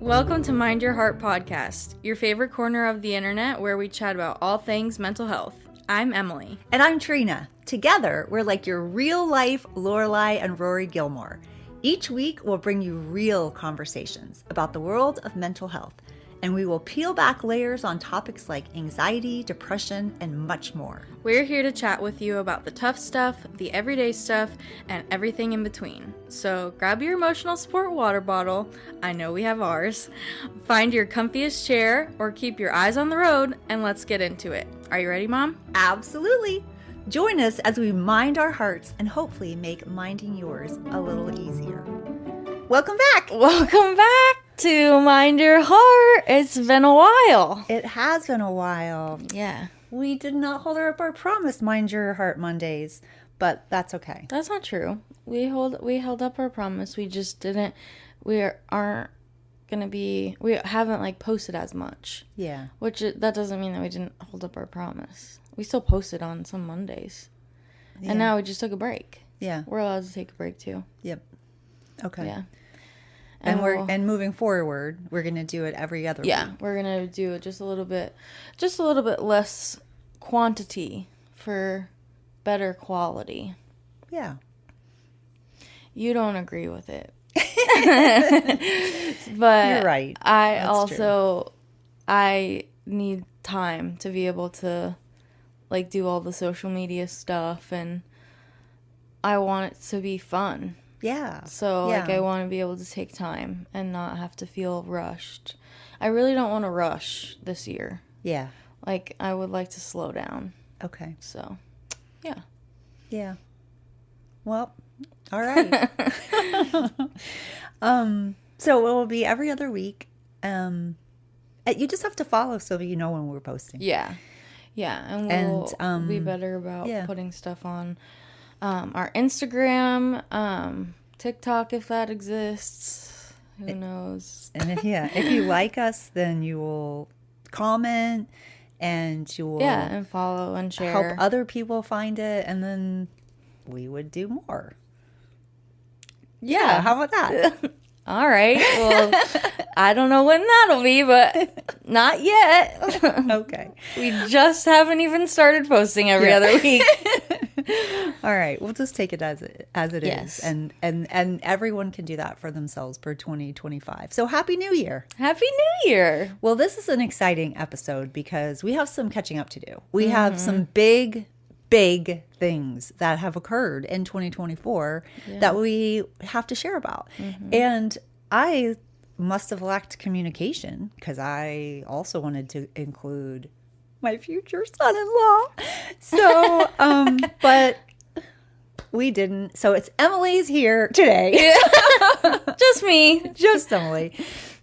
Welcome to Mind Your Heart podcast, your favorite corner of the internet where we chat about all things mental health. I'm Emily. And I'm Trina. Together, we're like your real-life Lorelai and Rory Gilmore. Each week, we'll bring you real conversations about the world of mental health, and we will peel back layers on topics like anxiety, depression, and much more. We're here to chat with you about the tough stuff, the everyday stuff, and everything in between. So grab your emotional support water bottle, I know we have ours, find your comfiest chair, or keep your eyes on the road, and let's get into it. Are you ready, Mom? Absolutely. Join us as we mind our hearts and hopefully make minding yours a little easier. Welcome back. Welcome back to Mind Your Heart. It's been a while. It has been a while. Yeah. We did not hold up our promise, Mind Your Heart Mondays, but that's okay. That's not true. We held up our promise. We just didn't. We haven't posted as much. Yeah. That doesn't mean that we didn't hold up our promise. We still posted on some Mondays. Yeah. And now we just took a break. Yeah. We're allowed to take a break too. Yep. Okay. Yeah. And moving forward, we're going to do it every other week. Yeah, we're going to do it just a little bit less quantity for better quality. Yeah. You don't agree with it. But you're right. I need time to be able to do all the social media stuff, and I want it to be fun. Yeah. So, I want to be able to take time and not have to feel rushed. I really don't want to rush this year. Yeah. I would like to slow down. Okay. So, yeah. Yeah. Well, all right. So it will be every other week. You just have to follow so you know when we're posting. Yeah. Yeah. And we'll be better about putting stuff on our Instagram, TikTok, if that exists. Who knows? And if you like us, then you will comment and you will and follow and share. Help other people find it, and then we would do more. Yeah, how about that? All right. Well, I don't know when that'll be, but not yet. Okay. We just haven't even started posting every other week. All right. We'll just take it as it is. And everyone can do that for themselves for 2025. So Happy New Year. Happy New Year. Well, this is an exciting episode because we have some catching up to do. We have some big things that have occurred in 2024 that we have to share about. And I must have lacked communication because I also wanted to include my future son-in-law. So, but we didn't. So it's Emily's here today. Just me. Just Emily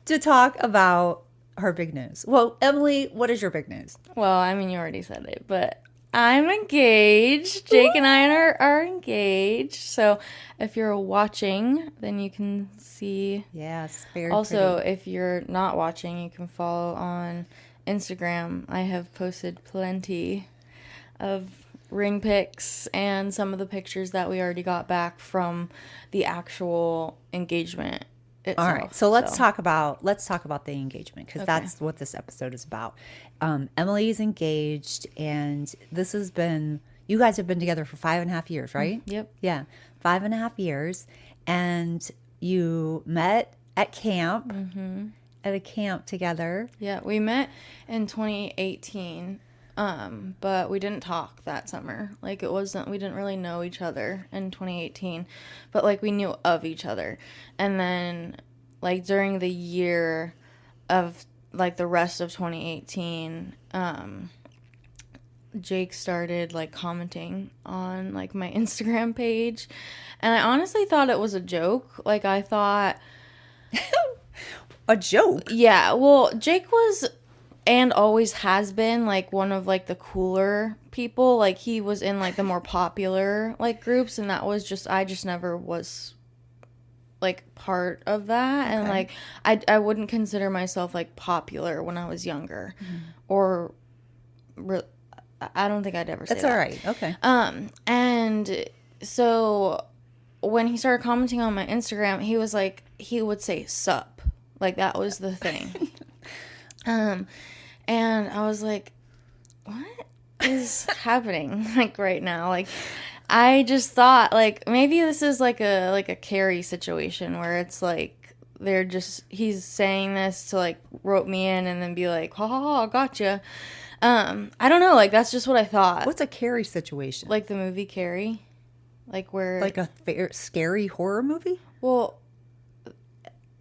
to talk about her big news. Well, Emily, what is your big news? Well, I mean, you already said it, but I'm engaged. Jake and I are engaged. So if you're watching, then you can see. Yes, very Also, pretty. if you're not watching, you can follow on Instagram. I have posted plenty of ring pics and some of the pictures that we already got back from the actual engagement itself. All right, so let's talk about the engagement because that's what this episode is about. Emily's engaged, and you guys have been together for 5.5 years, right? Yep. Yeah, 5.5 years, and you met at camp. At a camp together. Yeah, we met in 2018, but we didn't talk that summer. We didn't really know each other in 2018, but we knew of each other. And then during the year of the rest of 2018, Jake started commenting on my Instagram page, and I honestly thought it was a joke. I thought a joke. Yeah, well, Jake was and always has been one of the cooler people. He was in the more popular groups, and that was I just never was part of that. Okay. And I wouldn't consider myself popular when I was younger. Or I don't think I'd ever say That's that. all right. Okay. And so when he started commenting on my Instagram, he would say sup Like, that was the thing. And I was like, what is happening, like, right now? Like, I just thought, like, maybe this is like a Carrie situation where it's like he's saying this to, like, rope me in and then be like, ha ha ha, gotcha. I don't know, like, that's just what I thought. What's a Carrie situation? Like the movie Carrie? Like, where... Like a scary horror movie? Well,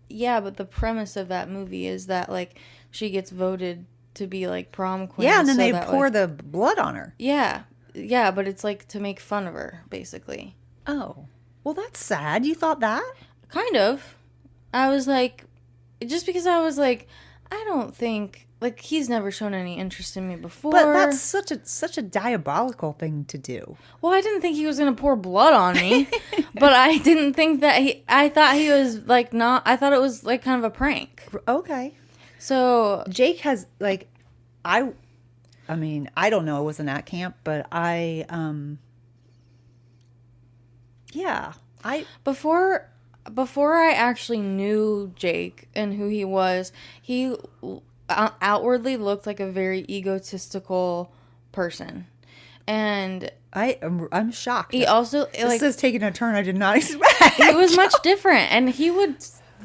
yeah, but the premise of that movie is that, like, she gets voted to be, like, prom queen. Yeah, and then so they that, pour like, the blood on her. Yeah. Yeah, but it's, like, to make fun of her, basically. Oh. Well, that's sad. You thought that? Kind of. I was like... Just because I was like, I don't think... Like, he's never shown any interest in me before. But that's such a diabolical thing to do. Well, I didn't think he was going to pour blood on me. But I didn't think that I thought he was, like, not... I thought it was, like, kind of a prank. Okay. So... Jake has, like... I mean, I don't know. I wasn't at camp, but yeah. Before I actually knew Jake and who he was, he outwardly looked like a very egotistical person. And I'm shocked. He also... This is taking a turn I did not expect. It was much different, and he would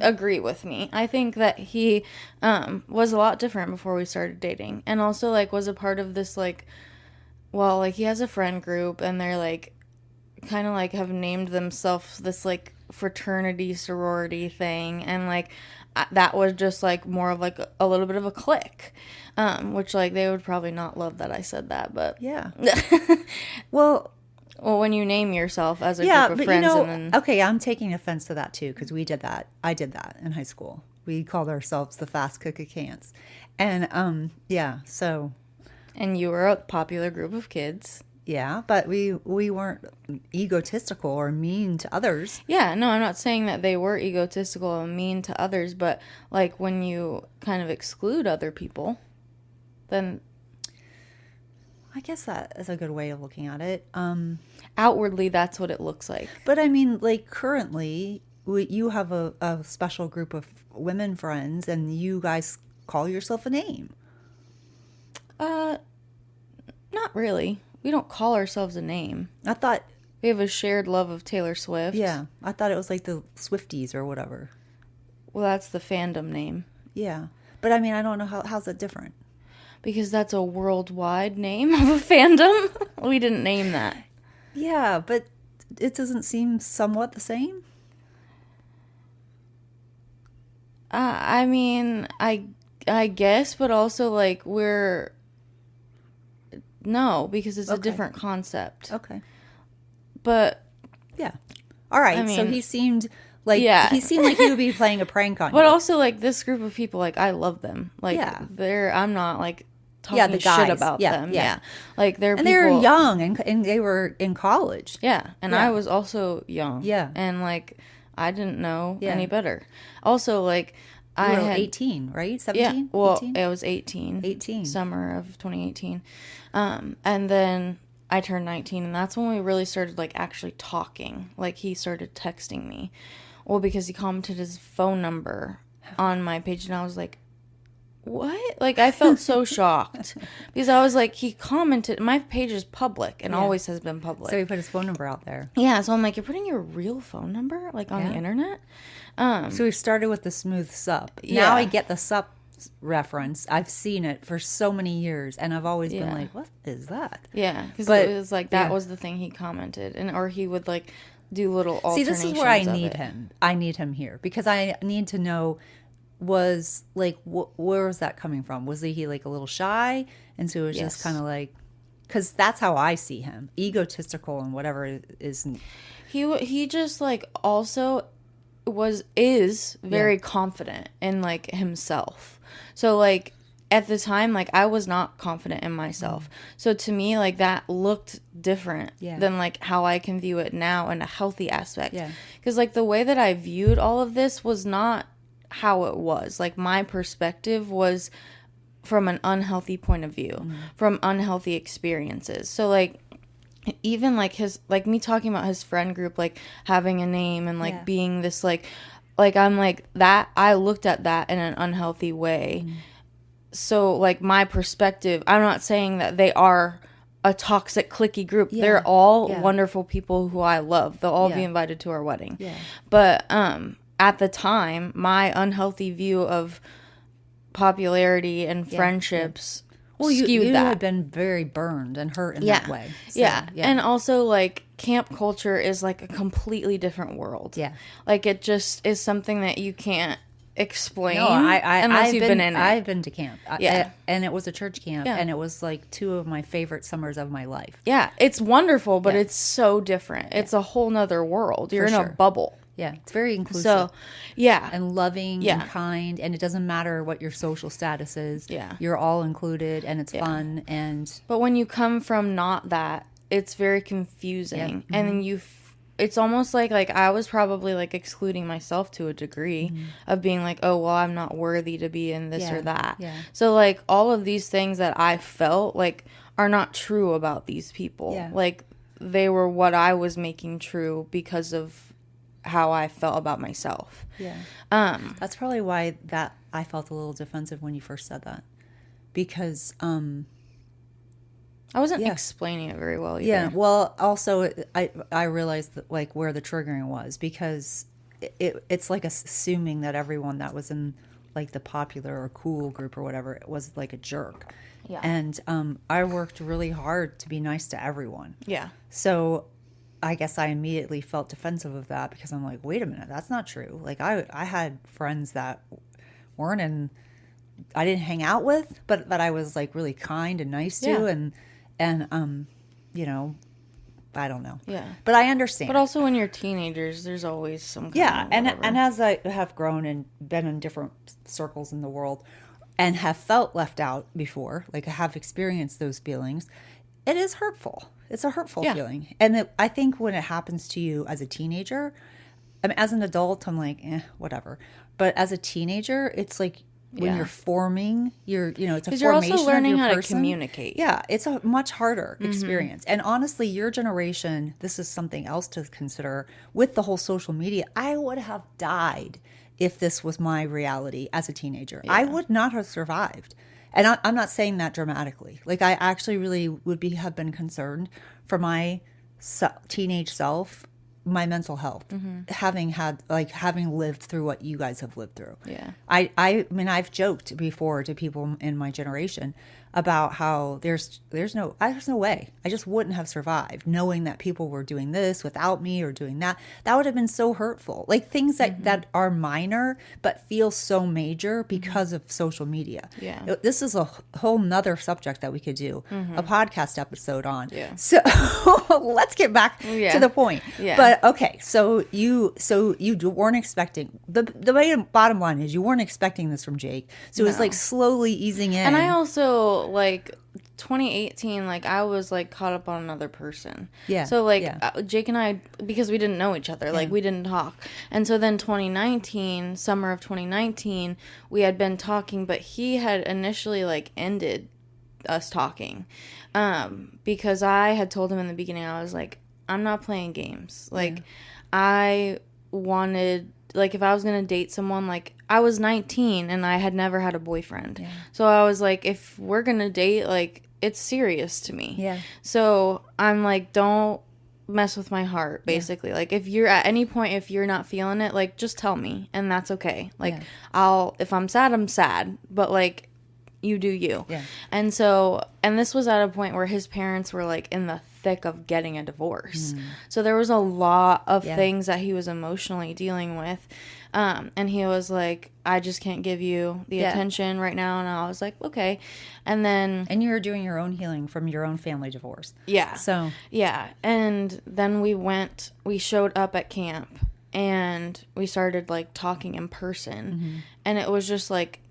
agree with me. I think that he was a lot different before we started dating, and also, like, was a part of this, like... Well, like, he has a friend group, and they're, like, kind of, like, have named themselves this, like, fraternity, sorority thing, and, like, that was just, like, more of, like, a little bit of a clique, which, like, they would probably not love that I said that, but... Yeah. Well, when you name yourself as a group of friends, and then... Okay, I'm taking offense to that, too, because we did that. I did that in high school. We called ourselves the Fast Cookie Cans. And, yeah, so... And you were a popular group of kids. Yeah, but we weren't egotistical or mean to others. Yeah, no, I'm not saying that they were egotistical and mean to others, but, like, when you kind of exclude other people, then... I guess that is a good way of looking at it. Outwardly, that's what it looks like. But, I mean, like, currently, you have a special group of women friends, and you guys call yourself a name. Not really. We don't call ourselves a name. I thought... We have a shared love of Taylor Swift. Yeah. I thought it was like the Swifties or whatever. Well, that's the fandom name. Yeah. But, I mean, I don't know how's that different. Because that's a worldwide name of a fandom. We didn't name that. Yeah, but it doesn't seem somewhat the same? I mean, I guess, but also, like, we're... No, because it's a different concept. Okay. But... Yeah. All right, I mean, so he seemed like he would be playing a prank on you. But also, like, this group of people, like, I love them. Like, I'm not, like, talking shit about them. Yeah. Like, they're people... they were young, and they were in college. Yeah, and I was also young. Yeah. And, like, I didn't know any better. Also, like... You were 18, right? 17? Yeah, well, 18? I was 18. 18. Summer of 2018. And then I turned 19, and that's when we really started, like, actually talking. Like, he started texting me. Well, because he commented his phone number on my page, and I was like, what? Like, I felt so shocked. Because I was like, he commented, my page is public, and always has been public. So he put his phone number out there. Yeah, so I'm like, you're putting your real phone number, like, on the internet? So we started with the smooth sup. Yeah. Now I get the sup reference. I've seen it for so many years, and I've always been like, what is that? Yeah, because it was like, that was the thing he commented. Or he would, like, do little alternations. See, this is where I need him. I need him here, because I need to know, was, like, where was that coming from? Was he, like, a little shy? And so it was just kind of like, because that's how I see him. Egotistical and whatever is. He just, like, also... is very confident in, like, himself. So, like, at the time, like, I was not confident in myself. So to me, like, that looked different than, like, how I can view it now in a healthy aspect. Yeah. Because, like, the way that I viewed all of this was not how it was. Like, my perspective was from an unhealthy point of view, from unhealthy experiences. So, like, even, like, me talking about his friend group, like, having a name and, like, being this, like, like, I'm like, that, I looked at that in an unhealthy way. So, like, my perspective, I'm not saying that they are a toxic, cliquey group. Yeah. They're all Yeah. wonderful people who I love. They'll all be Yeah. invited to our wedding. Yeah. But at the time, my unhealthy view of popularity and friendships Well, skewed you that. had been very burned and hurt in that way. So, yeah. And also, like, camp culture is like a completely different world. Yeah. Like, it just is something that you can't explain No, unless you've been in it. I've been to camp. Yeah. And it was a church camp, Yeah. and it was like 2 of my favorite summers of my life. Yeah, it's wonderful, but Yeah. it's so different. It's a whole nother world. You're in a sure. bubble. Yeah, it's very inclusive. So, yeah. And loving Yeah. and kind, and it doesn't matter what your social status is. Yeah. You're all included, and it's fun. And But when you come from not that, it's very confusing. And then it's almost like I was probably like excluding myself to a degree of being like, oh, well, I'm not worthy to be in this or that. Yeah. So like all of these things that I felt like are not true about these people. Yeah. Like they were what I was making true because of how I felt about myself. yeah, that's probably why that I felt a little defensive when you first said that, because I wasn't explaining it very well either. yeah. Well, also I realized that like where the triggering was, because it's like assuming that everyone that was in like the popular or cool group or whatever was like a jerk. Yeah. And I worked really hard to be nice to everyone. Yeah. So I guess I immediately felt defensive of that, because I'm like, wait a minute, that's not true. Like I had friends that weren't in, I didn't hang out with, but that I was like really kind and nice to, Yeah. and you know, I don't know. Yeah. But I understand. But also when you're teenagers, there's always some kind yeah, of and whatever. as I have grown and been in different circles in the world and have felt left out before, like I have experienced those feelings, it is hurtful. It's a hurtful feeling. And I think when it happens to you as a teenager, I mean, as an adult, I'm like, whatever. But as a teenager, it's like when you're forming your, it's a formation Because you're also learning of your how to person. communicate. Yeah, it's a much harder experience. And honestly, your generation, this is something else to consider with the whole social media. I would have died if this was my reality as a teenager. I would not have survived. And I'm not saying that dramatically. Like, I actually really would have been concerned for my teenage self, my mental health, having lived through what you guys have lived through. Yeah. I mean, I've joked before to people in my generation about how there's no way I just wouldn't have survived knowing that people were doing this without me or doing that. That would have been so hurtful. Like things that are minor but feel so major because of social media. Yeah. This is a whole nother subject that we could do a podcast episode on. Yeah. So let's get back to the point. Yeah. But okay, so you weren't expecting the bottom line is you weren't expecting this from Jake. So it was like slowly easing in. And I also, like, 2018, like, I was, like, caught up on another person. Yeah, So, like, yeah. Jake and I, because we didn't know each other, like, we didn't talk. And so then summer of 2019, we had been talking, but he had initially, like, ended us talking. Because I had told him in the beginning, I was like, I'm not playing games. Like, I wanted, like, if I was going to date someone, like, I was 19 and I had never had a boyfriend. Yeah. So I was like, if we're going to date, like, it's serious to me. Yeah. So I'm like, don't mess with my heart, basically. Like, if you're at any point, if you're not feeling it, like, just tell me and that's okay. Like, if I'm sad, I'm sad. But, like, you do you. Yeah. And this was at a point where his parents were, like, in the thick of getting a divorce. So there was a lot of things that he was emotionally dealing with. And he was like, I just can't give you the attention right now. And I was like, okay. And you were doing your own healing from your own family divorce. Yeah. So. Yeah. And then we showed up at camp and we started, like, talking in person. And it was just, like,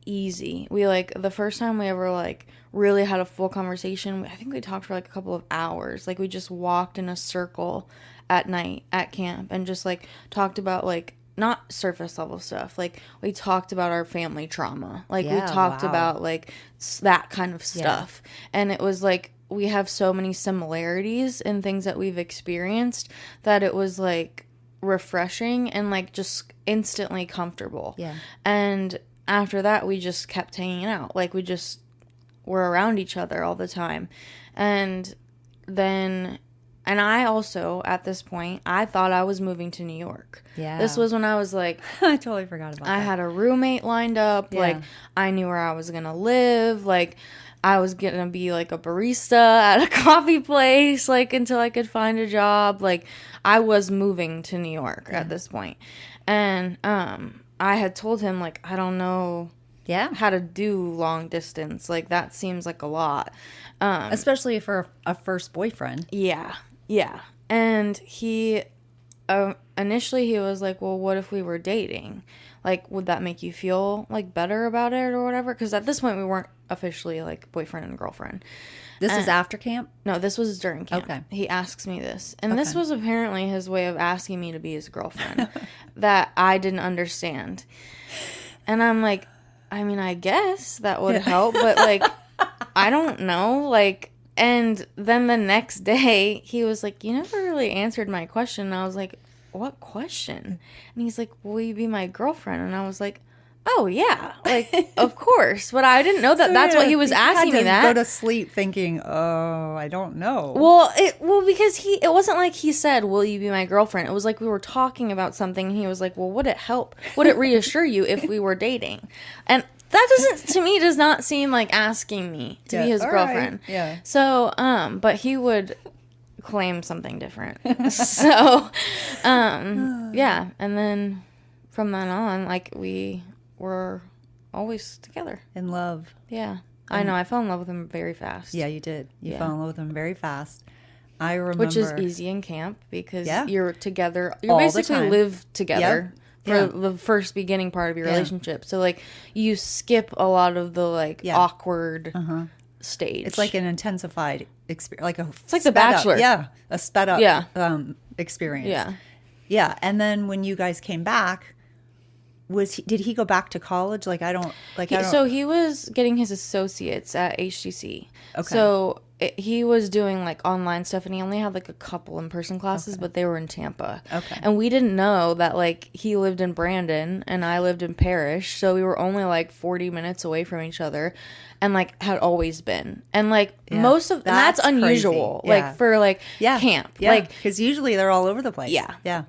easy. We, like, the first time we ever, like, really had a full conversation, I think we talked for, like, a couple of hours. Like, we just walked in a circle at night at camp and just, like, talked about, like, not surface level stuff. Like, we talked about our family trauma. Like, we talked about, like, that kind of stuff. And it was, like, we have so many similarities in things that we've experienced that it was, like, refreshing and like just instantly comfortable. Yeah. And after that, we just kept hanging out. Like, we just were around each other all the time. And then, and I also, at this point, I thought I was moving to New York. Yeah. This was when I was like, I totally forgot about that. I had a roommate lined up. Yeah. Like, I knew where I was going to live. Like, I was going to be like a barista at a coffee place, like, until I could find a job. Like, I was moving to New York at this point. And I had told him, like, I don't know how to do long distance. Like, that seems like a lot. Especially for a first boyfriend. Yeah. Yeah. And he, initially he was like, well, what if we were dating? Like, would that make you feel, like, better about it or whatever? Because at this point, we weren't officially, like, boyfriend and girlfriend. This is after camp? No, this was during camp. Okay. He asks me this. And this was apparently his way of asking me to be his girlfriend that I didn't understand. And I'm like, I mean, I guess that would help, but, like, I don't know. Like, and then the next day, he was like, you never really answered my question. And I was like, what question? And he's like, will you be my girlfriend? And I was like, oh yeah, like, of course. But I didn't know that that's what he was asking me that. Go to sleep thinking, oh, I don't know. Well, because it wasn't like he said, will you be my girlfriend? It was like we were talking about something and he was like, well, would it help? Would it reassure you if we were dating? And that to me does not seem like asking me to be his girlfriend. Right. Yeah. So, but he would claim something different. So, yeah. And then from then on, like, we were always together. In love. Yeah. I know. I fell in love with him very fast. Yeah, you did. You fell in love with him very fast. I remember. Which is easy in camp because you're together. You All the basically time. live together. Yep. For the first beginning part of your relationship. So, like, you skip a lot of the, like, awkward stage. It's like an intensified experience. It's like The Bachelor. A sped up experience. Yeah. Yeah. And then when you guys came back, did he go back to college? Like, So he was getting his associates at HTC. Okay. So he was doing, like, online stuff, and he only had, like, a couple in-person classes, but they were in Tampa. Okay. And we didn't know that, like, he lived in Brandon and I lived in Parrish, so we were only, like, 40 minutes away from each other, and, like, had always been. And, like, most of that's unusual, crazy. like, for, like, camp. Yeah. Like, because usually they're all over the place. Yeah. Yeah.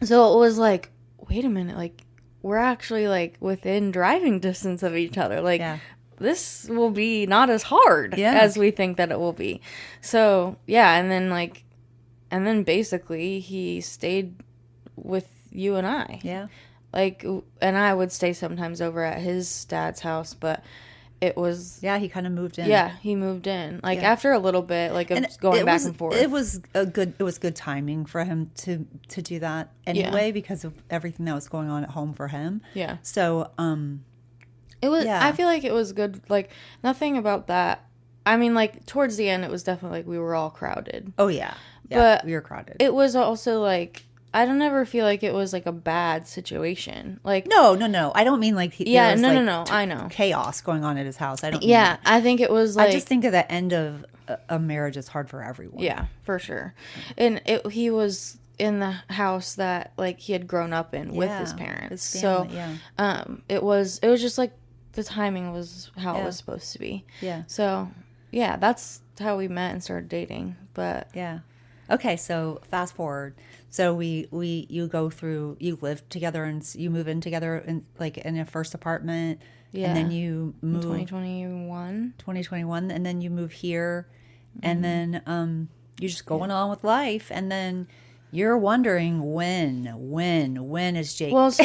so it was like, wait a minute, like, we're actually, like, within driving distance of each other. Like, this will be not as hard as we think that it will be. So, yeah, and then basically he stayed with you and I. Yeah. Like, and I would stay sometimes over at his dad's house, but it was... Yeah, he kind of moved in. Yeah, he moved in. Like, after a little bit, like, of going back and forth. It was good timing for him to do that anyway because of everything that was going on at home for him. Yeah. So, it was. I feel like it was good. Like, nothing about that. I mean, like, towards the end, it was definitely like we were all crowded. Oh yeah, but we were crowded. It was also like I don't ever feel like it was like a bad situation. Like no. I don't mean like there was, no. I know chaos going on at his house. I don't. Yeah, I think it was like I just think of the end of a marriage is hard for everyone. Yeah, for sure. And he was in the house that like he had grown up in with his parents. His family, it was just like the timing was how it was supposed to be. Yeah. So, yeah, that's how we met and started dating. But yeah. Okay, so fast forward. So you live together and you move in together in like in a first apartment. Yeah. And then you move 2021 and then you move here and then you're just going on with life and then you're wondering when is Jake Well, so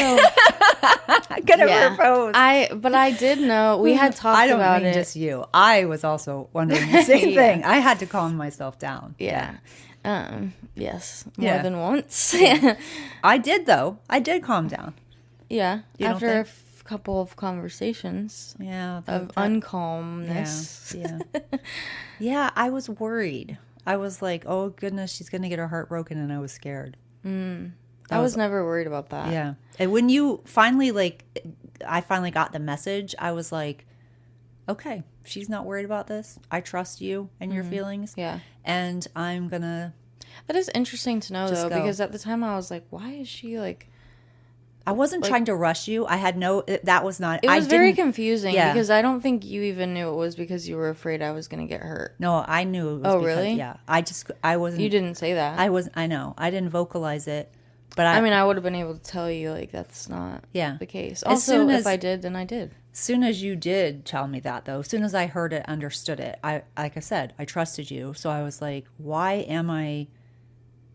gonna propose? But I did know we had talked I don't about mean it. just you. I was also wondering the same thing. I had to calm myself down. Yeah. Yes, more than once. I did though. I did calm down. Yeah, you after a couple of conversations. Yeah, of uncalmness. Yeah. I was worried. I was like, oh goodness, she's gonna get her heart broken, and I was scared. I was never worried about that. Yeah, and when you finally I finally got the message, I was like, okay, she's not worried about this. I trust you and your feelings. Yeah. And I'm gonna That is interesting to know, Just though, go. because at the time I was like, why is she like... I wasn't trying to rush you. I had no, that was not, It I was very didn't, confusing yeah. because I don't think you even knew it was because you were afraid I was going to get hurt. No, I knew it was Oh, because, really? yeah. I wasn't. You didn't say that. I know. I didn't vocalize it, but I mean, I would have been able to tell you, like, that's not yeah. the case. As Also, soon if as- I did, then I did. As soon as you did tell me that, though, as soon as I heard it, understood it, like I said, I trusted you. So I was like, why am I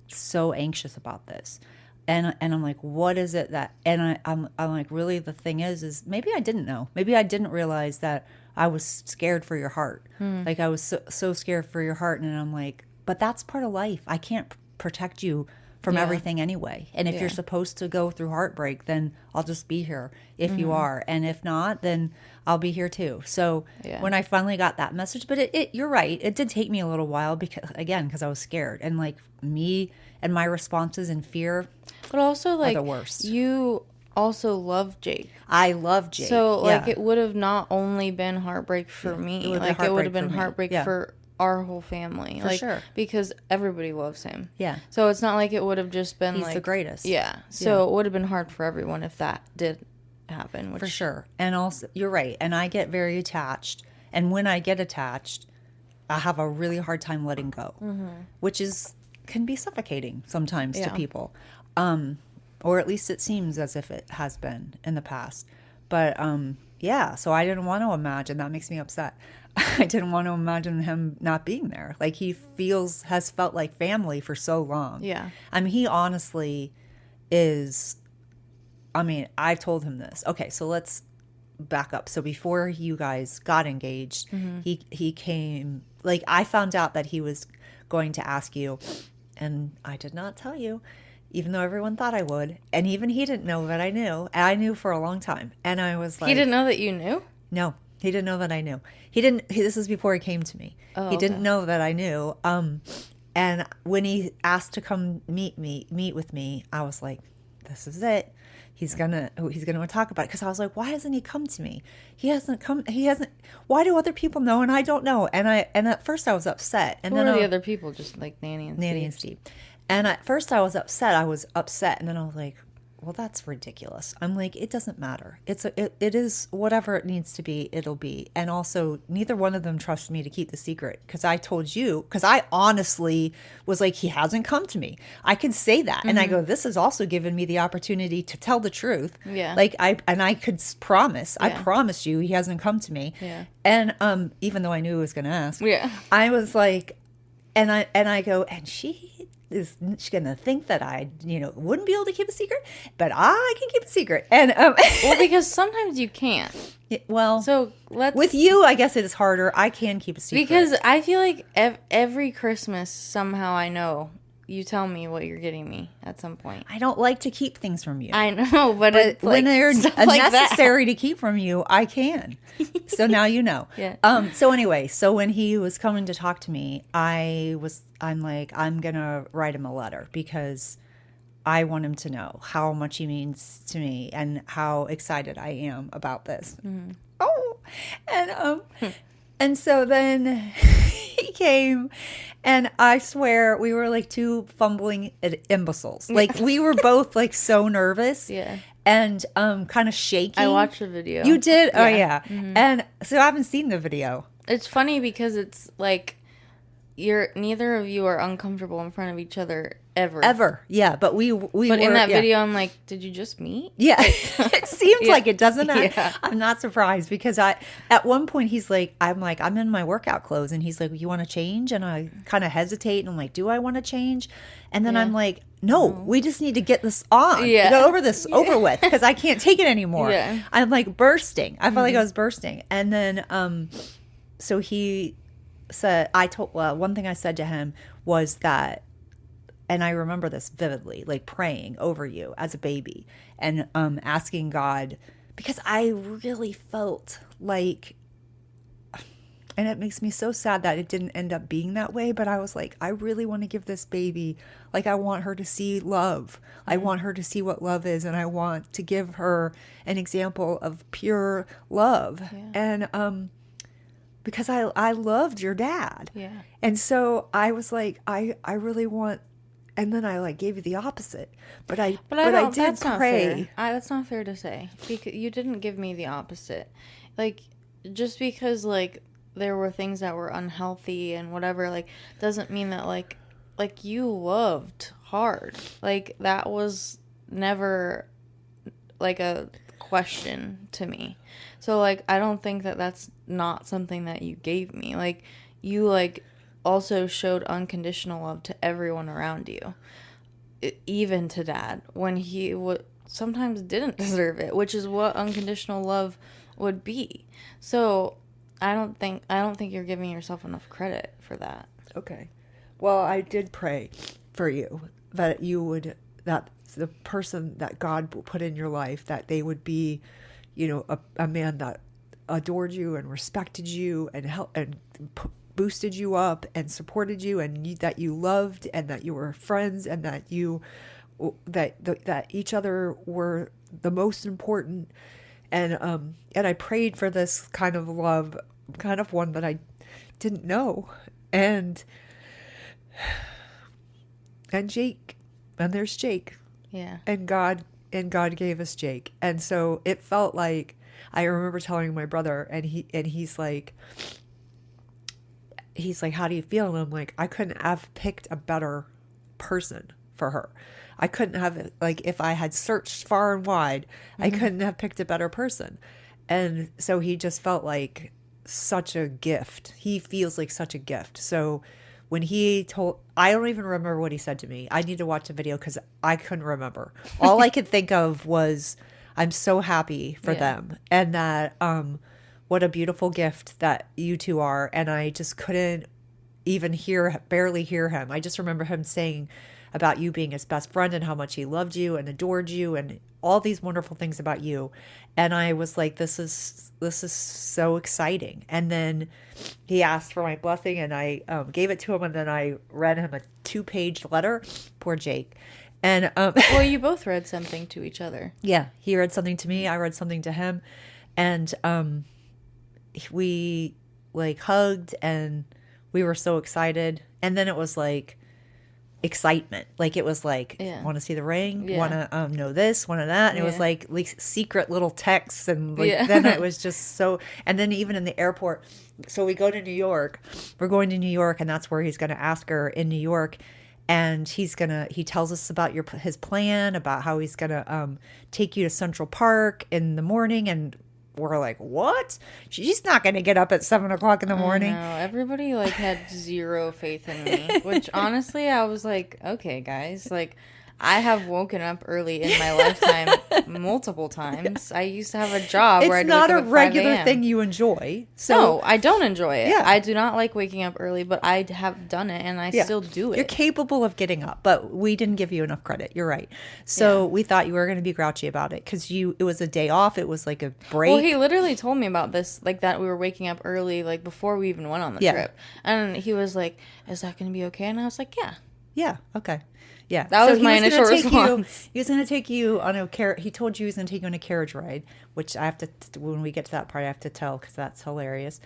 so anxious about this? And I'm like, what is it that, and I'm like, really, the thing is maybe I didn't know. Maybe I didn't realize that I was scared for your heart. Like I was so scared for your heart. And I'm like, but that's part of life. I can't protect you from everything anyway. And if you're supposed to go through heartbreak, then I'll just be here if you are. And if not, then I'll be here too. So when I finally got that message, but you're right. It did take me a little while because I was scared, and like me and my responses and fear. But also, like, the worst. You also love Jake. I love Jake. So, like, it would have not only been heartbreak for me. Like, it would have been heartbreak for our whole family. For sure. Because everybody loves him. Yeah. So, it's not like it would have just been, He's the greatest. Yeah. So, it would have been hard for everyone if that did happen. For sure. And also, you're right. And I get very attached. And when I get attached, I have a really hard time letting go, which can be suffocating sometimes to people. Or at least it seems as if it has been in the past. But so I didn't want to imagine. That makes me upset. I didn't want to imagine him not being there. Like he has felt like family for so long. Yeah. I mean, he honestly is, I mean, I told him this. Okay, so let's back up. So before you guys got engaged, he came, like I found out that he was going to ask you, and I did not tell you, even though everyone thought I would. And even he didn't know that I knew. And I knew for a long time. And I was like... He didn't know that you knew? No, he didn't know that I knew. This is before he came to me. He didn't know that I knew. And when he asked to come meet with me, I was like, this is it. He's gonna talk about it. Because I was like, why hasn't he come to me? He hasn't. Why do other people know and I don't know? And at first I was upset. And Who then were the other people? Just like Nanny and Steve. And at first I was upset. And then I was like, well, that's ridiculous. I'm like, it doesn't matter. It is whatever it needs to be, it'll be. And also, neither one of them trusts me to keep the secret. Because I told you, because I honestly was like, he hasn't come to me. I can say that. And I go, this has also given me the opportunity to tell the truth. Yeah. Like I could promise. Yeah. I promise you he hasn't come to me. Yeah. And even though I knew he was going to ask. Yeah. I was like, and I go, and she's going to think that I, wouldn't be able to keep a secret, but I can keep a secret. And well, because sometimes you can't. So with you, I guess it is harder. I can keep a secret because I feel like every Christmas somehow I know you tell me what you're getting me at some point. I don't like to keep things from you. I know, but it's when they're necessary like to keep from you, I can. So now you know. Yeah. So anyway, when he was coming to talk to me, I'm like, I'm gonna write him a letter because I want him to know how much he means to me and how excited I am about this. Mm-hmm. Oh, and so then he came, and I swear we were like two fumbling imbeciles. Like we were both like so nervous. Yeah. And kind of shaking. I watched the video. You did? Yeah. Oh, yeah. Mm-hmm. And so I haven't seen the video. It's funny because it's like neither of you are uncomfortable in front of each other ever. Yeah, but we But were, in that video, I'm like, did you just meet? Yeah, it seems like it, doesn't it? Yeah. I'm not surprised because at one point he's like, I'm in my workout clothes, and he's like, you want to change? And I kind of hesitate, and I'm like, do I want to change? And then I'm like, no, we just need to get this on, get over this, over with, because I can't take it anymore. Yeah. I'm like bursting. I felt like I was bursting. And then, so he said, one thing I said to him was that, and I remember this vividly, like praying over you as a baby and asking God, because I really felt like, and it makes me so sad that it didn't end up being that way, but I was like, I really want to give this baby, like I want her to see love. I want her to see what love is, and I want to give her an example of pure love. Yeah. And because I loved your dad. Yeah. And so I was like, I really want and then I like gave you the opposite. But I did That's not fair. pray. That's not fair to say, because you didn't give me the opposite. Like, just because like there were things that were unhealthy and whatever, like, doesn't mean that like you loved hard. Like, that was never like a question to me. So like, I don't think that that's not something that you gave me. Like, you like also showed unconditional love to everyone around you, even to Dad, when he would sometimes didn't deserve it, which is what unconditional love would be. So I don't think you're giving yourself enough credit for that. Okay. Well, I did pray for you that that the person that God put in your life, that they would be, a man that adored you and respected you and helped and boosted you up and supported you, and that you loved, and that you were friends, and that that each other were the most important. And I prayed for this kind of love, kind of one that I didn't know. And Jake, and there's Jake. Yeah. And God gave us Jake. And so it felt like, I remember telling my brother, and he's like, how do you feel? And I'm like, I couldn't have picked a better person for her. I couldn't have, like, if I had searched far and wide, I couldn't have picked a better person. And so he just felt like such a gift. He feels like such a gift. So when I don't even remember what he said to me. I need to watch the video because I couldn't remember. All I could think of was, I'm so happy for them. And that, what a beautiful gift that you two are. And I just couldn't even barely hear him. I just remember him saying about you being his best friend and how much he loved you and adored you and all these wonderful things about you. And I was like, this is so exciting. And then he asked for my blessing, and I gave it to him, and then I read him a 2-page letter. Poor Jake. And well, you both read something to each other. Yeah, he read something to me, I read something to him, and we like hugged, and we were so excited. And then it was like excitement. Like, it was like, want to see the ring? Want to know this? Want to that? And it was like secret little texts. And like, then it was just so, and then even in the airport, so we go to New York, we're going to New York, and that's where he's going to ask her in New York. And he tells us about his plan, about how he's going to take you to Central Park in the morning. And we're like, what? She's not going to get up at 7:00 in the morning. No, everybody like had zero faith in me, which honestly, I was like, okay, guys, like, I have woken up early in my lifetime multiple times. I used to have a job where I'd wake up at 5 a.m. It's not a regular thing you enjoy. So no, I don't enjoy it. Yeah. I do not like waking up early, but I have done it, and I still do it. You're capable of getting up, but we didn't give you enough credit. You're right. So we thought you were going to be grouchy about it because it was a day off. It was like a break. Well, he literally told me about this, like that we were waking up early, like before we even went on the trip. And he was like, is that going to be okay? And I was like, yeah. Yeah. Okay. Yeah. That was my initial response. He was going to take you on he told you he was going to take you on a carriage ride, which I have to, when we get to that part, I have to tell because that's hilarious.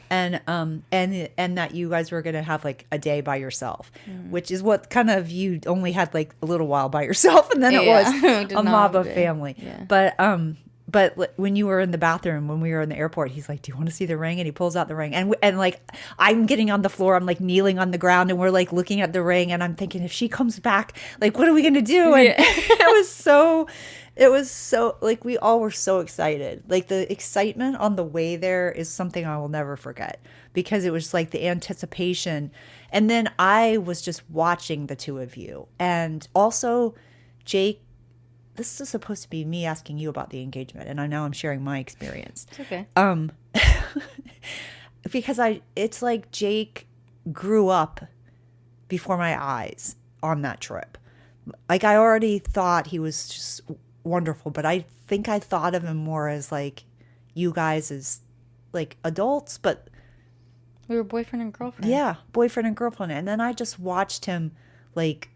And that you guys were going to have like a day by yourself, which is what kind of, you only had like a little while by yourself, and then it was a mob of family. Yeah. But when you were in the bathroom, when we were in the airport, he's like, do you want to see the ring? And he pulls out the ring. And like, I'm getting on the floor. I'm like kneeling on the ground, and we're like looking at the ring. And I'm thinking, if she comes back, like, what are we going to do? And it was so, like, we all were so excited. Like, the excitement on the way there is something I will never forget, because it was like the anticipation. And then I was just watching the two of you. And also, Jake, this is supposed to be me asking you about the engagement, and now I'm sharing my experience. It's okay. Because it's like Jake grew up before my eyes on that trip. Like, I already thought he was just wonderful, but I think I thought of him more as like you guys as like adults, but we were boyfriend and girlfriend. Yeah, boyfriend and girlfriend. And then I just watched him like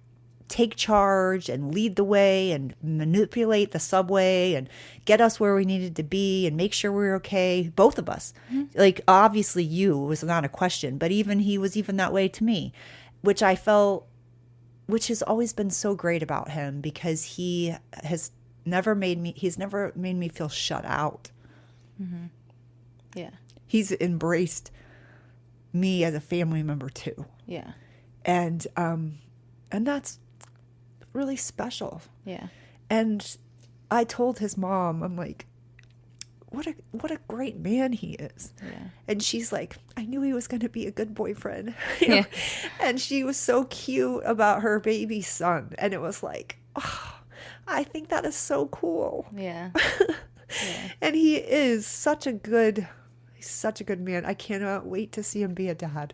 take charge and lead the way and manipulate the subway and get us where we needed to be and make sure we were okay, both of us. Like, obviously you was not a question, but he was even that way to me, which I felt which has always been so great about him, because he's never made me feel shut out. Mm-hmm. Yeah. He's embraced me as a family member too. Yeah. And that's really special. Yeah. And I told his mom, I'm like, what a great man he is. Yeah. And she's like, I knew he was going to be a good boyfriend. You know? Yeah. And she was so cute about her baby son. And it was like, oh, I think that is so cool. Yeah. Yeah. And he is such a good man. I cannot wait to see him be a dad.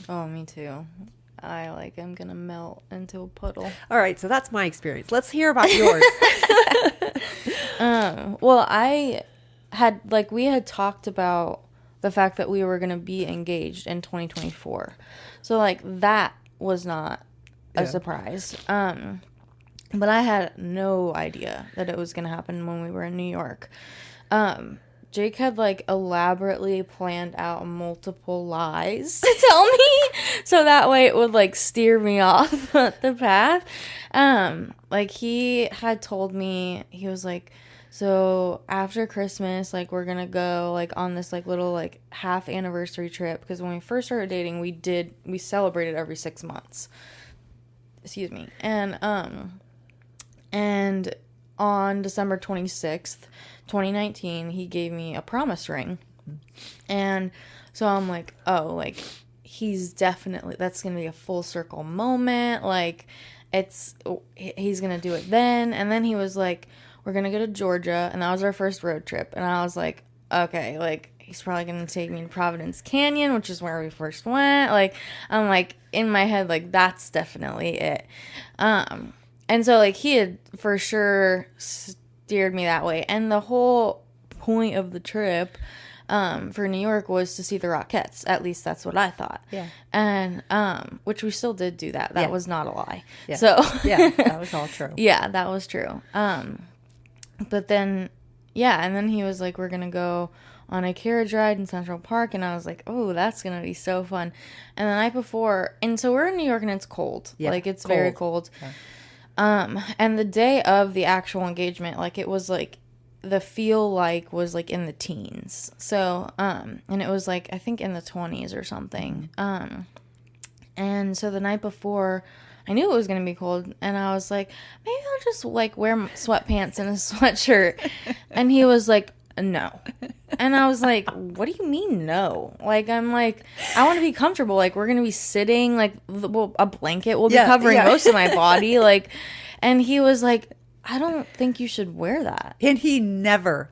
Oh, me too. I'm gonna melt into a puddle. All right, so that's my experience. Let's hear about yours. Well, we had talked about the fact that we were gonna be engaged in 2024, so like that was not a surprise. But I had no idea that it was gonna happen when we were in New York. Jake had like elaborately planned out multiple lies to tell me, so that way it would like steer me off the path. Like he had told me, he was like, so after Christmas, like we're gonna go like on this like little like half anniversary trip, because when we first started dating, we celebrated every 6 months. Excuse me. And on December 26th, 2019, he gave me a promise ring. And so I'm like, oh, like, he's definitely, that's going to be a full circle moment. Like, he's going to do it then. And then he was like, we're going to go to Georgia. And that was our first road trip. And I was like, okay, like, he's probably going to take me to Providence Canyon, which is where we first went. Like, I'm like, in my head, like, that's definitely it. And so, like, he had for sure steered me that way. And the whole point of the trip for New York was to see the Rockettes. At least that's what I thought. Yeah. And, which we still did do that. That was not a lie. Yeah. So. Yeah, that was all true. Yeah, that was true. But then, yeah, and then he was like, we're going to go on a carriage ride in Central Park. And I was like, oh, that's going to be so fun. And the night before, and so we're in New York and it's cold. Yeah, like, it's very cold. Yeah. And the day of the actual engagement, like, it was, like, the feel like was, like, in the teens. So, and it was, like, I think in the 20s or something. And so the night before, I knew it was going to be cold, and I was like, maybe I'll just, like, wear sweatpants and a sweatshirt. And he was like, no. And I was like, what do you mean no? Like, I'm like, I want to be comfortable. Like, we're going to be sitting, like, a blanket will be covering most of my body. Like, and he was like, I don't think you should wear that. And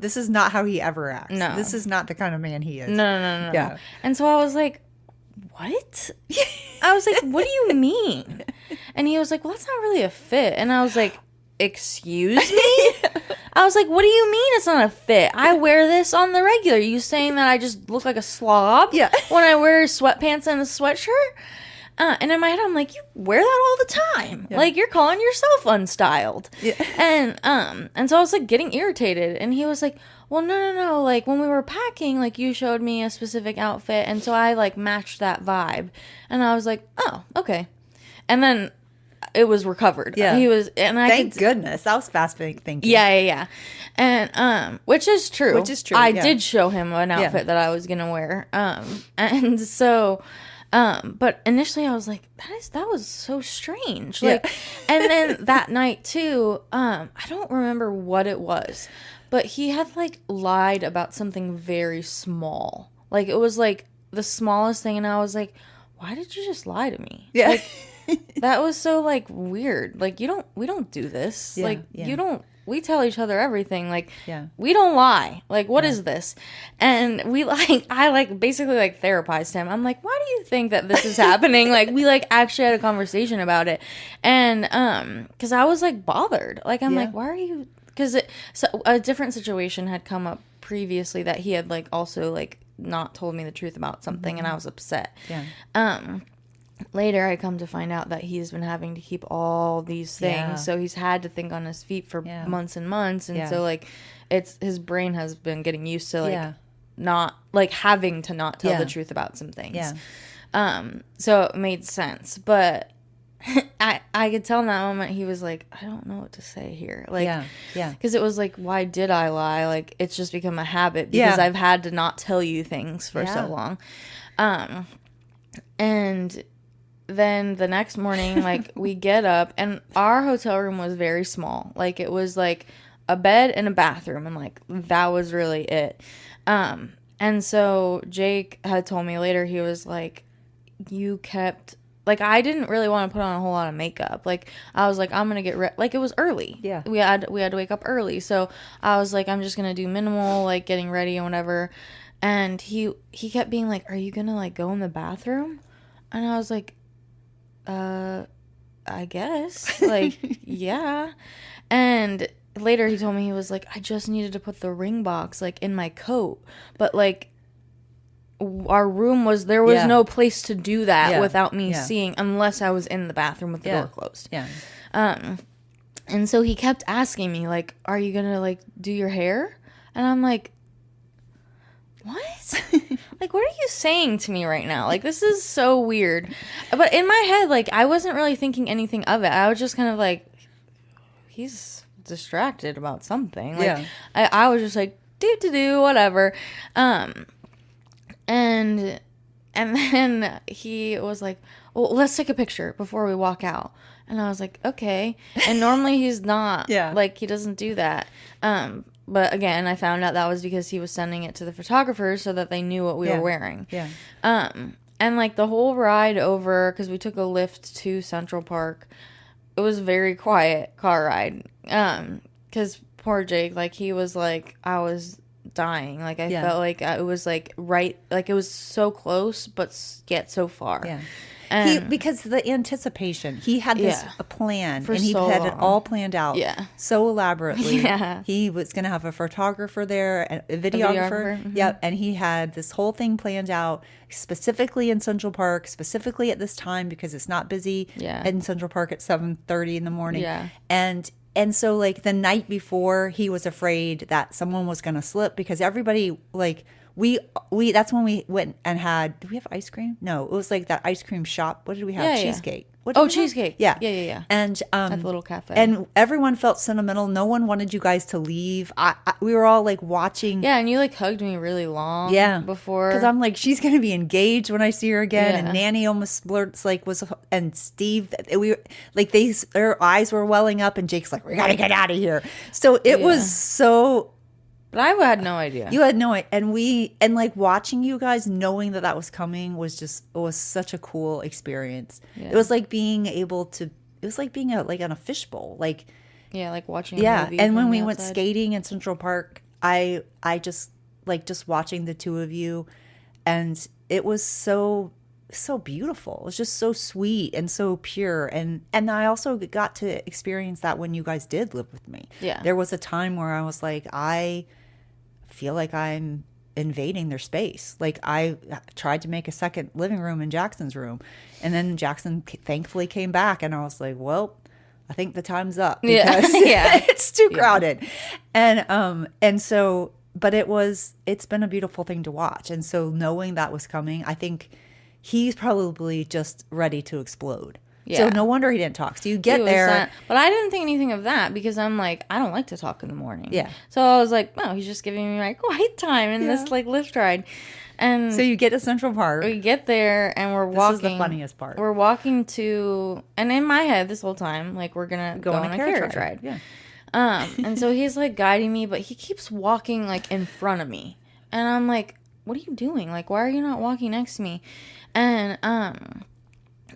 this is not how he ever acts. No. This is not the kind of man he is. No. Yeah. And so I was like, what? I was like, what do you mean? And he was like, well, that's not really a fit. And I was like, excuse me? I was like, what do you mean it's not a fit? I wear this on the regular. You saying that I just look like a slob when I wear sweatpants and a sweatshirt? And in my head, I'm like, you wear that all the time. Yeah. Like, you're calling yourself unstyled. Yeah. And so I was, like, getting irritated. And he was like, well, no. Like, when we were packing, like, you showed me a specific outfit. And so I, like, matched that vibe. And I was like, oh, okay. And then it was recovered. Yeah. He was, and I Thank goodness. That was fast thinking. Yeah. And, which is true. I did show him an outfit that I was going to wear. And so, but initially I was like, that was so strange. Like, and then that night too, I don't remember what it was, but he had like lied about something very small. Like, it was like the smallest thing. And I was like, why did you just lie to me? Yeah. Like, that was so like weird. Like, we don't do this. We tell each other everything. Like, we don't lie. Like, what is this? And I basically like therapized him. I'm like, why do you think that this is happening? Like, we like actually had a conversation about it. And, cause I was like bothered. Like, I'm like, why are you, cause a different situation had come up previously that he had like also like not told me the truth about something, and I was upset. Yeah. Later, I come to find out that he's been having to keep all these things, so he's had to think on his feet for months and months, and so like his brain has been getting used to like not like having to not tell the truth about some things. Yeah. So it made sense, but I could tell in that moment he was like, I don't know what to say here. Like, yeah. Because it was like, why did I lie? Like, it's just become a habit because I've had to not tell you things for so long. And then the next morning, like, we get up, and our hotel room was very small. Like, it was like a bed and a bathroom, and like that was really it. And so Jake had told me later, he was like, you kept, like, I didn't really want to put on a whole lot of makeup. Like, I was like, I'm going to get ready. Like, it was early. Yeah. We had to wake up early. So I was like, I'm just going to do minimal, like, getting ready and whatever. And he kept being like, are you going to, like, go in the bathroom? And I was like, I guess. Like, yeah. And later he told me, he was like, I just needed to put the ring box, like, in my coat. But, like, our room was, there was no place to do that without me seeing, unless I was in the bathroom with the door closed. Yeah. And so he kept asking me, like, are you gonna, like, do your hair? And I'm like, what? Like, what are you saying to me right now? Like, this is so weird. But in my head, like, I wasn't really thinking anything of it. I was just kind of like, he's distracted about something. Like, I was just like, do, whatever. And then he was like, well, let's take a picture before we walk out. And I was like, okay. And normally he's not. Like, he doesn't do that. But again, I found out that was because he was sending it to the photographers so that they knew what we were wearing. And like the whole ride over, because we took a Lyft to Central Park, it was a very quiet car ride. Because poor Jake, like, he was like, I was dying. Like, I felt like it was like right, like it was so close but yet so far. Because the anticipation, he had this plan, and he so had it long. all planned out so elaborately. He was going to have a photographer there, a videographer. Mm-hmm. And he had this whole thing planned out specifically in Central Park, specifically at this time, because it's not busy in Central Park at 7:30 in the morning. And so, like, the night before, he was afraid that someone was going to slip, because everybody, like, we that's when we went and had, did we have ice cream? No, it was like that ice cream shop. What did we have? Cheesecake. What did we have? Cheesecake. Yeah. And at the little cafe. And everyone felt sentimental. No one wanted you guys to leave. We were all like watching. Yeah, and you like hugged me really long. Before, because I'm like, she's gonna be engaged when I see her again. And Nanny almost blurts, like, and Steve, we like, their eyes were welling up, and Jake's like, we gotta get out of here. So it was so. But I had no idea. You had no idea. And like, watching you guys, knowing that was coming, was such a cool experience. It was like being able to, it was like being like on a fishbowl. Like, like watching a movie and when we outside. went skating in Central Park, I just watching the two of you, and it was so beautiful. It was just so sweet and so pure. And I also got to experience that when you guys did live with me. There was a time where I was like, I feel like I'm invading their space. Like, I tried to make a second living room in Jackson's room, and then Jackson thankfully came back, and I was like, well, I think the time's up, because it's too crowded. And so, but it's been a beautiful thing to watch. And so, knowing that was coming, I think he's probably just ready to explode. So no wonder he didn't talk. So you get there. But I didn't think anything of that, because I'm like, I don't like to talk in the morning. Yeah. So I was like, no, he's just giving me my quiet time in this like Lyft ride. And so you get to Central Park. We get there, and we're walking. This is the funniest part. We're walking to, and in my head this whole time, like, we're going to go on a carriage ride. Yeah. And so he's like guiding me, but he keeps walking like in front of me. And I'm like, what are you doing? Like, why are you not walking next to me? And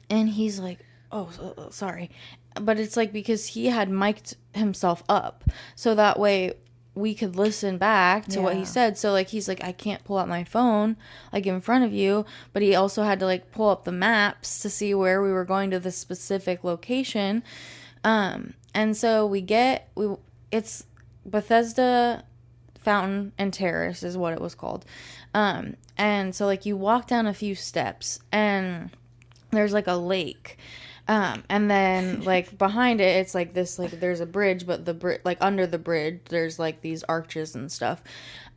he's like, oh, sorry. But it's like, because he had mic'd himself up, so that way we could listen back to what he said. So like, he's like, I can't pull out my phone like in front of you, but he also had to like pull up the maps to see where we were going to this specific location. And so it's Bethesda Fountain and Terrace is what it was called. And so like, you walk down a few steps, and there's like a lake. And then like behind it, it's like this, like, there's a bridge, but like under the bridge, there's like these arches and stuff.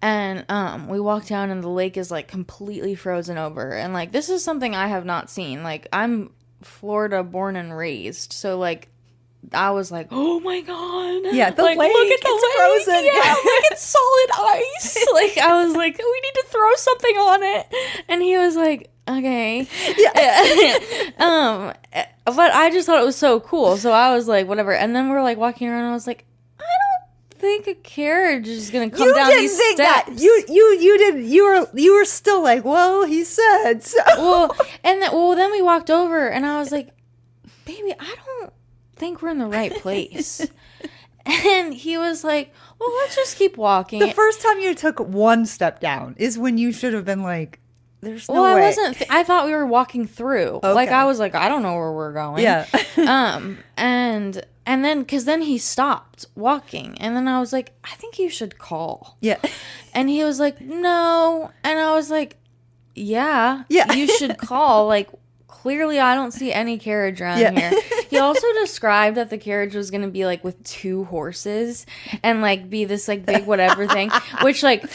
And we walk down, and the lake is like completely frozen over. And like, this is something I have not seen. Like, I'm Florida born and raised. So, like, I was like, oh my God. Yeah, the like, lake, look at the it's lake. frozen. Yeah, like, it's solid ice. Like, I was like, we need to throw something on it. And he was like, okay. Yeah. But I just thought it was so cool. So I was like, whatever. And then we're like walking around and I was like, I don't think a carriage is going to come down these steps. That. You didn't. You were still like, well, he said so. Then we walked over and I was like, baby, I don't think we're in the right place. And he was like, well, let's just keep walking. The first time you took one step down is when you should have been like, there's no way. I wasn't. I thought we were walking through. Okay. Like, I was like, I don't know where we're going. Yeah. And then, because then he stopped walking. And then I was like, I think you should call. Yeah. And he was like, no. And I was like, yeah. You should call. Like, clearly I don't see any carriage around here. He also described that the carriage was going to be like with 2 horses and like be this like big whatever thing, which like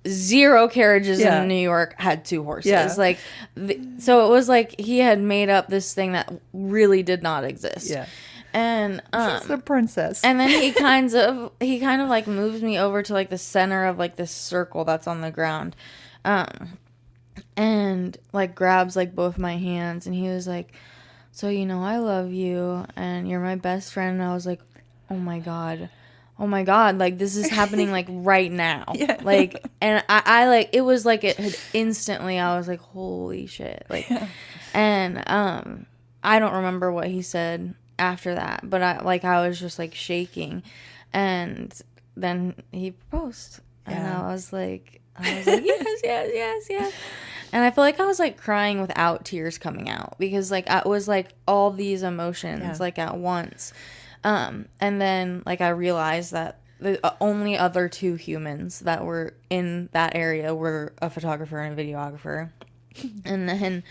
0 carriages in New York had 2 horses. Yeah. Like, so it was like he had made up this thing that really did not exist. Yeah. And She's the princess. and then he kind of like moves me over to like the center of like this circle that's on the ground. And like grabs like both my hands and he was like, so I love you and you're my best friend. And I was like, oh my god, like this is happening like right now. Yeah. Like, and I like, it was like it had instantly, I was like, holy shit. Like, and I don't remember what he said after that, but I was just like shaking. And then he proposed and I was like yes. And I feel like I was like crying without tears coming out because like it was like all these emotions like at once. And then like I realized that the only other 2 humans that were in that area were a photographer and a videographer. And then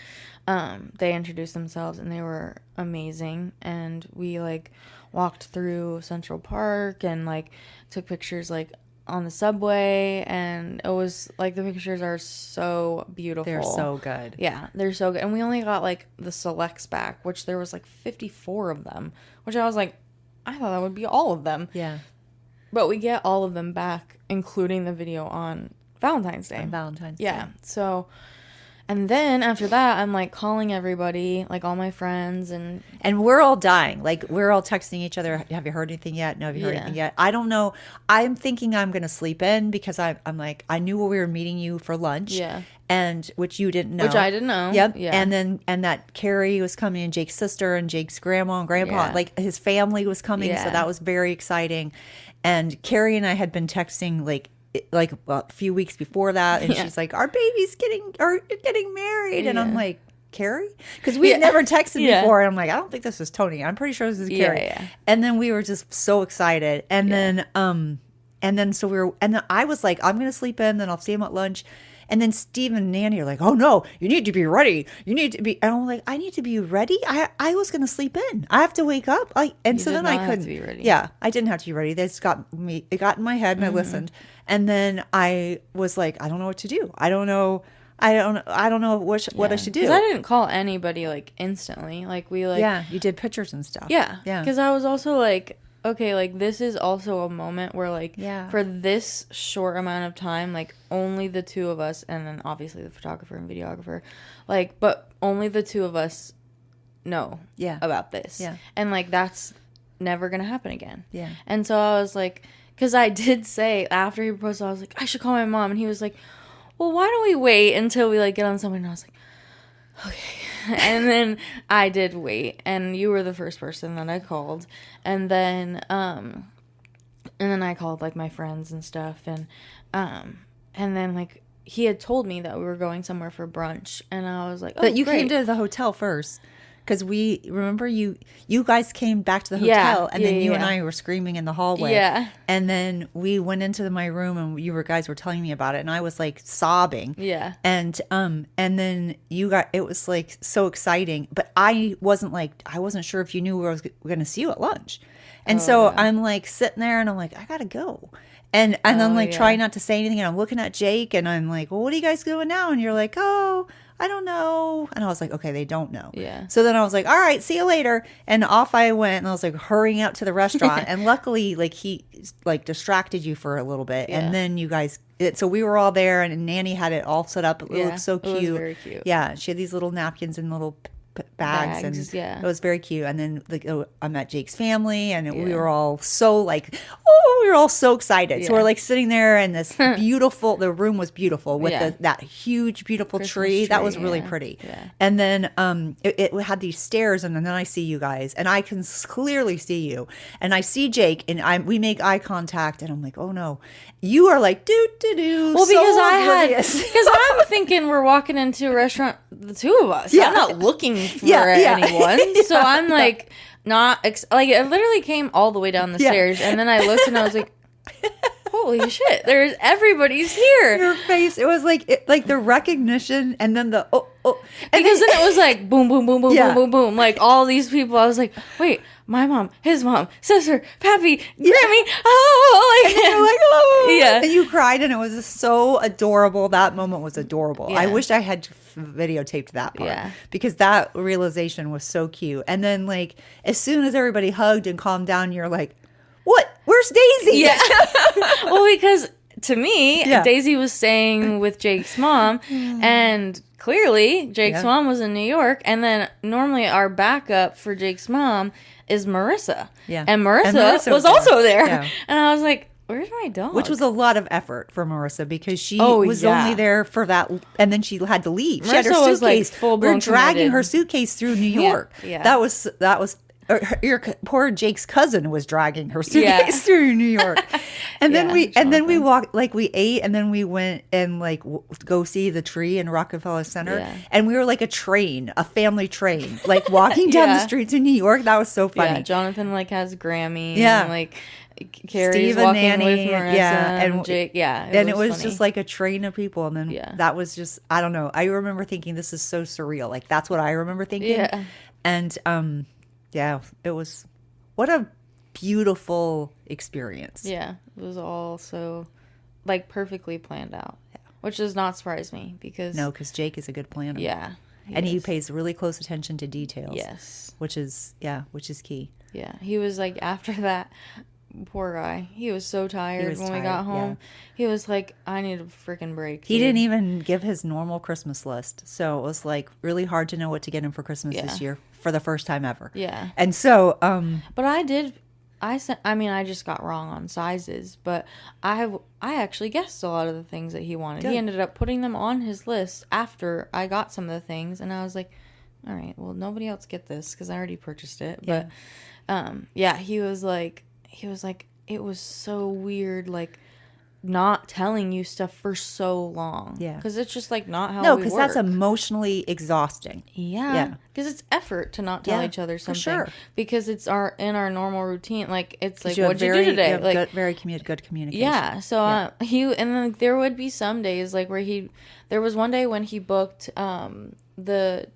they introduced themselves and they were amazing. And we like walked through Central Park and like took pictures like on the subway, and it was like the pictures are so beautiful. They're so good. Yeah, they're so good. And we only got like the selects back, which there was like 54 of them, which I was like, I thought that would be all of them. Yeah. But we get all of them back, including the video on Valentine's Day. Yeah. So, and then after that, I'm like calling everybody, like all my friends, and we're all dying. Like, we're all texting each other. Have you heard anything yet? No, have you heard anything yet? I don't know. I'm thinking I'm going to sleep in because I'm like, I knew we were meeting you for lunch. Yeah. And which you didn't know. Which I didn't know. Yep. Yeah. And that Carrie was coming, and Jake's sister and Jake's grandma and grandpa, like his family was coming. Yeah. So that was very exciting. And Carrie and I had been texting like a few weeks before that, and she's like, our baby's getting married. And I'm like, Carrie? Because we had never texted before, and I'm like, I don't think this is Tony. I'm pretty sure this is Carrie. Yeah. And then we were just so excited. And then I was like, I'm gonna sleep in, then I'll see him at lunch. And then Steve and Nanny are like, oh no, you need to be ready. You need to be. And I'm like, I need to be ready. I was gonna sleep in. I have to wake up. So then I couldn't be ready. Yeah, I didn't have to be ready. They just got me. It got in my head, and I listened. And then I was like, I don't know what to do. I don't know what I should do. Because I didn't call anybody like instantly. Like we like you did pictures and stuff. Yeah. Yeah. Because I was also like, okay, like this is also a moment where like for this short amount of time, like only the 2 of us, and then obviously the photographer and videographer, like, but only the 2 of us know about this. Yeah. And like that's never gonna happen again. Yeah. And so I was like, because I did say after he proposed, I was like, I should call my mom, and he was like, well, why don't we wait until we like get on something? And I was like, okay. And then I did wait, and you were the first person that I called, and then I called like my friends and stuff, and then like he had told me that we were going somewhere for brunch, and I was like, oh, but you great. came to the hotel first. Because remember you guys came back to the hotel, and then you and I were screaming in the hallway. Yeah. And then we went into my room, and you guys were telling me about it, and I was like sobbing. Yeah. And then it was like so exciting, but I wasn't sure if you knew where I was going to see you at lunch. And I'm like sitting there, and I'm like, I gotta go. And I'm like trying not to say anything, and I'm looking at Jake, and I'm like, well, what are you guys doing now? And you're like, oh, I don't know. And I was like, okay, they don't know. Yeah. So then I was like, all right, see you later. And off I went, and I was like hurrying out to the restaurant. And luckily, like he like distracted you for a little bit. Yeah. And then you guys, so we were all there, and Nanny had it all set up. It Yeah, looked so it was cute. very cute. Yeah. She had these little napkins and little bags, and yeah. it was very cute. And then like I met Jake's family, and we Yeah. were all so like, we were all so excited. So Yeah. we're like sitting there, and this beautiful, the room was beautiful with Yeah. that huge beautiful Christmas tree that was tree, really yeah. pretty. Yeah. And then it had these stairs, and then I see you guys, and I can clearly see you, and I see Jake, and we make eye contact, and I'm like, oh no, you are like do do do. Well, because oblivious. because I'm thinking we're walking into a restaurant, the two of us. Yeah. I'm not looking for Yeah. anyone, so Yeah. I'm like not like it literally came all the way down the Yeah. stairs, and then I looked and I was like, holy shit, everybody's here. Your face, it was like like the recognition, and then the and Because then it was like boom, boom, boom, boom, Yeah. boom, boom, boom. Like all these people. I was like, wait, my mom, his mom, sister, Pappy, Grammy. Oh, like, you're like, oh, Yeah. and you cried, and it was just so adorable. That moment was adorable. I Yeah. wish I had videotaped that part, Yeah. because that realization was so cute. And then like as soon as everybody hugged and calmed down, you're like, what? Where's Daisy? Yeah. Well, because to me, Yeah. Daisy was staying with Jake's mom, and clearly Jake's Yeah. mom was in New York. And then normally our backup for Jake's mom is Marissa. Yeah. And Marissa, And Marissa was was also there. there. Yeah. And I was like, where's my dog? Which was a lot of effort for Marissa, because she Oh, was yeah. only there for that, and then she had to leave. She had her Marissa was, like, suitcase. full-blown We're dragging committed. her suitcase through New York. yeah. That was your poor Jake's cousin was dragging her suitcase through New York. And then Yeah, we walked, like we ate, and then we went and like go see the tree in Rockefeller Center. Yeah. And we were like a family train, like walking down the Yeah. streets in New York. That was so funny. Yeah, Jonathan like has Grammy. Yeah. And, like Carrie's Steve and walking Nanny, with Marissa yeah, and and- Jake. Yeah, And it was funny. just like a train of people. And then Yeah. that was just, I don't know. I remember thinking, this is so surreal. Like, that's what I remember thinking. Yeah. And yeah, it was, what a beautiful experience. Yeah, it was all so like perfectly planned out, which does not surprise me because No, because Jake is a good planner. yeah, And he is. pays really close attention to details. Yes, Which is key. yeah, he was like after that. Poor guy. He was so tired was when we tired, got home. yeah. He was like, I need a freaking break. He dude." didn't even give his normal Christmas list. So it was like really hard to know what to get him for Christmas Yeah. this year for the first time ever. Yeah. And so, But I did. I mean, I just got wrong on sizes, but I actually guessed a lot of the things that he wanted. Good. He ended up putting them on his list after I got some of the things, and I was like, all right, well, nobody else get this because I already purchased it. Yeah. But yeah, he was like, it was so weird, like not telling you stuff for so long. Yeah. because it's just like not how no, we because work. that's emotionally exhausting. Yeah, Yeah. because it's effort to not tell Yeah, each other for something. sure. Because it's in our normal routine. Like it's like, You have what'd you do today? you have Like good communication. yeah. So and then there would be some days like where there was one day when he booked the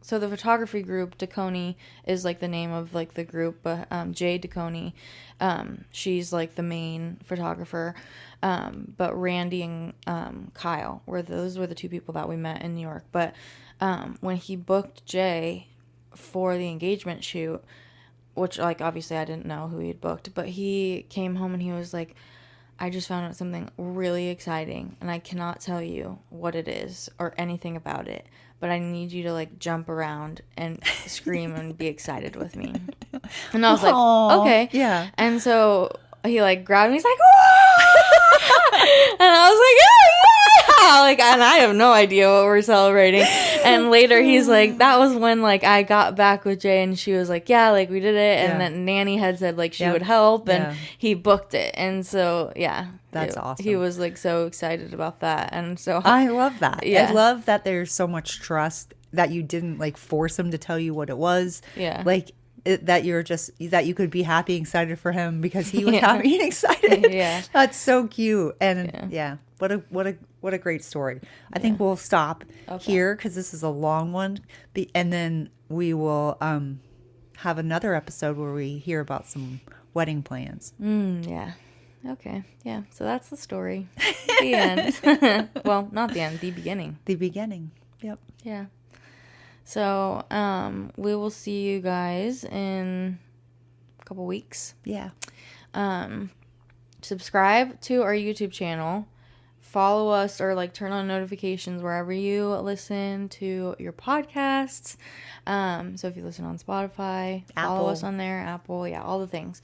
photography group DeConey is like the name of like the group, but Jay DeConey, she's like the main photographer, but Randy and Kyle those were the two people that we met in New York. But when he booked Jay for the engagement shoot, which like obviously I didn't know who he had booked, but he came home and he was like, I just found out something really exciting and I cannot tell you what it is or anything about it, but I need you to like jump around and scream and be excited with me. And I was like, Aw, okay. yeah. And so he like grabbed me, he's like, whoa! And I was like, oh yeah! Like, and I have no idea what we're celebrating. And later he's like, that was when like I got back with Jay and she was like, yeah, like we did it. And Yeah. then Nanny had said like she Yep. would help and Yeah. he booked it. And so, yeah. That's awesome. He was like so excited about that. And so I love that. Yeah. I love that there's so much trust that you didn't like force him to tell you what it was. Yeah. Like that that you could be happy and excited for him because he was Yeah. happy and excited. Yeah. That's so cute. And yeah, what a great story. I think we'll stop here because this is a long one. And then we will have another episode where we hear about some wedding plans. yeah. Okay. Yeah. So that's the story. The end. Well, not the end, the beginning. The beginning. Yep. Yeah. So, we will see you guys in a couple weeks. Yeah. Subscribe to our YouTube channel. Follow us or like turn on notifications wherever you listen to your podcasts. So if you listen on Spotify, follow Apple. us on there, Apple, yeah, all the things.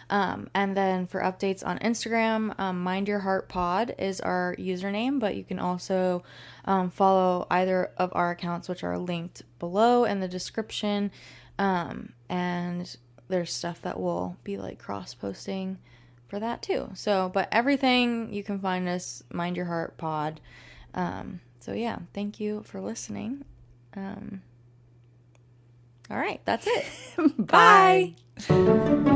And then for updates on Instagram, Mind Your Heart Pod is our username, but you can also follow either of our accounts, which are linked below in the description. And there's stuff that will be like cross posting for that too. So, but everything you can find us Mind Your Heart Pod. So yeah, thank you for listening. All right, that's it. Bye. Bye.